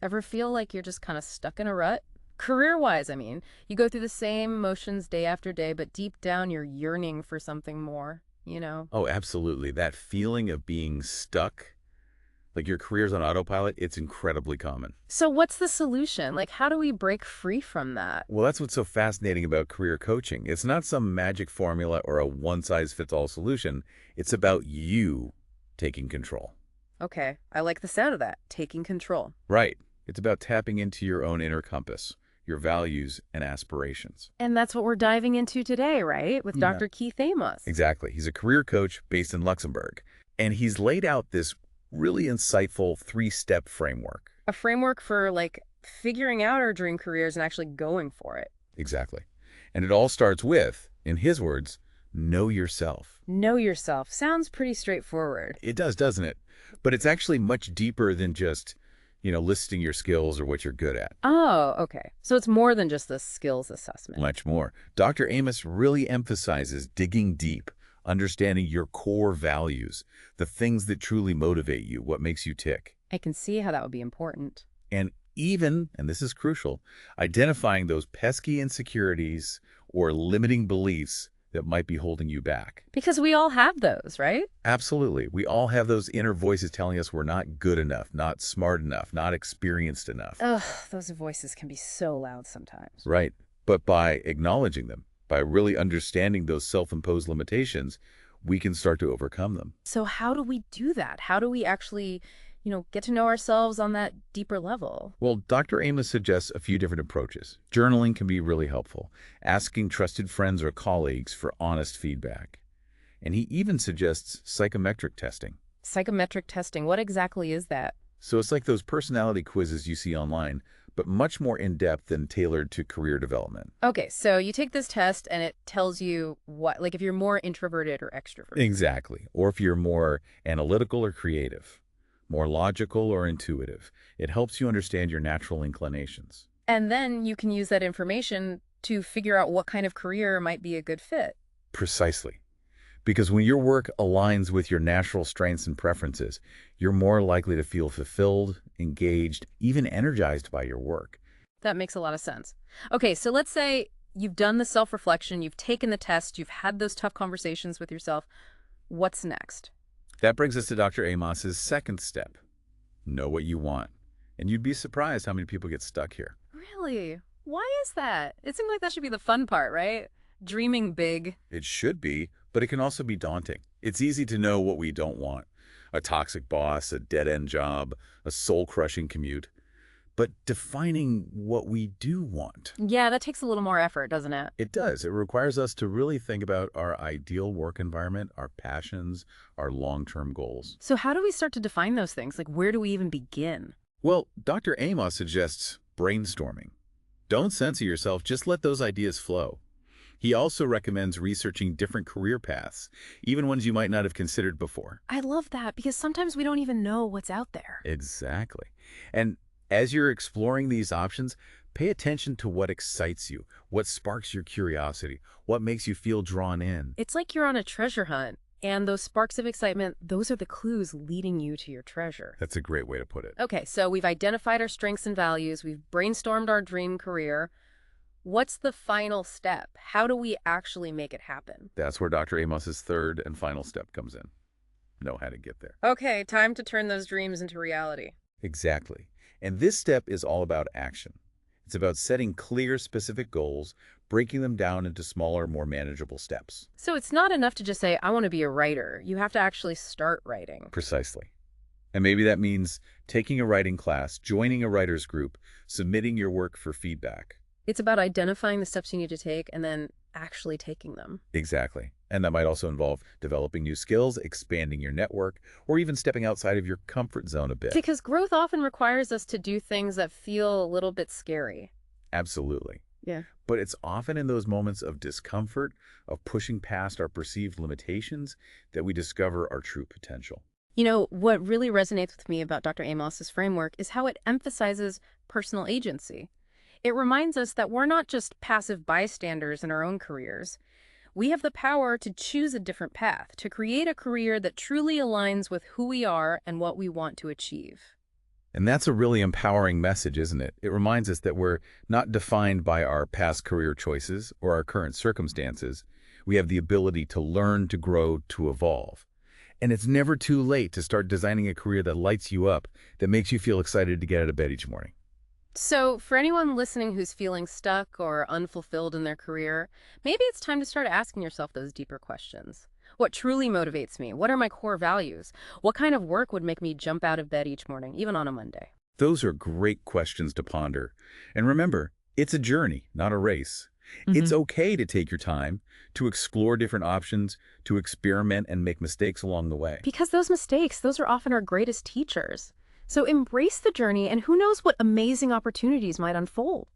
Ever feel like you're just kind of stuck in a rut? Career-wise, I mean. You go through the same motions day after day, but deep down you're yearning for something more? Oh, absolutely. That feeling of being stuck, like your career's on autopilot, it's incredibly common. So what's the solution? Like, how do we break free from that? Well, that's what's so fascinating about career coaching. It's not some magic formula or a one-size-fits-all solution. It's about you taking control. Okay, I like the sound of that, taking control. Right. It's about tapping into your own inner compass, your values and aspirations. And that's what we're diving into today, right? With Yeah. Dr. Keith Amos. Exactly. He's a career coach based in Luxembourg, and he's laid out this really insightful three-step framework. A framework for, like, figuring out our dream careers and actually going for it. Exactly. And it all starts with, in his words, know yourself. Know yourself. Sounds pretty straightforward. It does, doesn't it? But it's actually much deeper than just, listing your skills or what you're good at. Oh, okay. So it's more than just the skills assessment. Much more. Dr. Amos really emphasizes digging deep, understanding your core values, the things that truly motivate you, what makes you tick. I can see how that would be important. And even, and this is crucial, identifying those pesky insecurities or limiting beliefs that might be holding you back. Because we all have those, right? Absolutely. We all have those inner voices telling us we're not good enough, not smart enough, not experienced enough. Ugh, those voices can be so loud sometimes. Right. But by acknowledging them, by really understanding those self-imposed limitations, we can start to overcome them. So how do we do that? How do we actually, get to know ourselves on that deeper level? Well, Dr. Amos suggests a few different approaches. Journaling can be really helpful, asking trusted friends or colleagues for honest feedback. And he even suggests psychometric testing. Psychometric testing, what exactly is that? So it's like those personality quizzes you see online, but much more in-depth and tailored to career development. Okay, so you take this test and it tells you what, like if you're more introverted or extroverted. Exactly. Or if you're more analytical or creative, more logical or intuitive. It helps you understand your natural inclinations. And then you can use that information to figure out what kind of career might be a good fit. Precisely. Because when your work aligns with your natural strengths and preferences, you're more likely to feel fulfilled, engaged, even energized by your work. That makes a lot of sense. Okay, so let's say you've done the self-reflection, you've taken the test, you've had those tough conversations with yourself. What's next? That brings us to Dr. Amos's second step. Know what you want. And you'd be surprised how many people get stuck here. Really? Why is that? It seems like that should be the fun part, right? Dreaming big. It should be, but it can also be daunting. It's easy to know what we don't want. A toxic boss, a dead-end job, a soul-crushing commute. But defining what we do want. Yeah, that takes a little more effort, doesn't it? It does. It requires us to really think about our ideal work environment, our passions, our long-term goals. So how do we start to define those things? Like, where do we even begin? Well, Dr. Amos suggests brainstorming. Don't censor yourself, just let those ideas flow. He also recommends researching different career paths, even ones you might not have considered before. I love that because sometimes we don't even know what's out there. Exactly. And as you're exploring these options, pay attention to what excites you, what sparks your curiosity, what makes you feel drawn in. It's like you're on a treasure hunt, and those sparks of excitement, those are the clues leading you to your treasure. That's a great way to put it. Okay, so we've identified our strengths and values, we've brainstormed our dream career. What's the final step? How do we actually make it happen? That's where Dr. Amos's third and final step comes in. Know how to get there. Okay, time to turn those dreams into reality. Exactly. And this step is all about action. It's about setting clear, specific goals, breaking them down into smaller, more manageable steps. So it's not enough to just say, I want to be a writer. You have to actually start writing. Precisely. And maybe that means taking a writing class, joining a writer's group, submitting your work for feedback. It's about identifying the steps you need to take and then actually taking them. Exactly. And that might also involve developing new skills, expanding your network, or even stepping outside of your comfort zone a bit. Because growth often requires us to do things that feel a little bit scary. Absolutely. Yeah. But it's often in those moments of discomfort, of pushing past our perceived limitations, that we discover our true potential. You know, what really resonates with me about Dr. Amos's framework is how it emphasizes personal agency. It reminds us that we're not just passive bystanders in our own careers. We have the power to choose a different path, to create a career that truly aligns with who we are and what we want to achieve. And that's a really empowering message, isn't it? It reminds us that we're not defined by our past career choices or our current circumstances. We have the ability to learn, to grow, to evolve. And it's never too late to start designing a career that lights you up, that makes you feel excited to get out of bed each morning. So, for anyone listening who's feeling stuck or unfulfilled in their career, maybe it's time to start asking yourself those deeper questions. What truly motivates me? What are my core values? What kind of work would make me jump out of bed each morning, even on a Monday? Those are great questions to ponder. And remember, it's a journey, not a race. It's okay to take your time, to explore different options, to experiment and make mistakes along the way. Because those mistakes, those are often our greatest teachers. So embrace the journey, and who knows what amazing opportunities might unfold.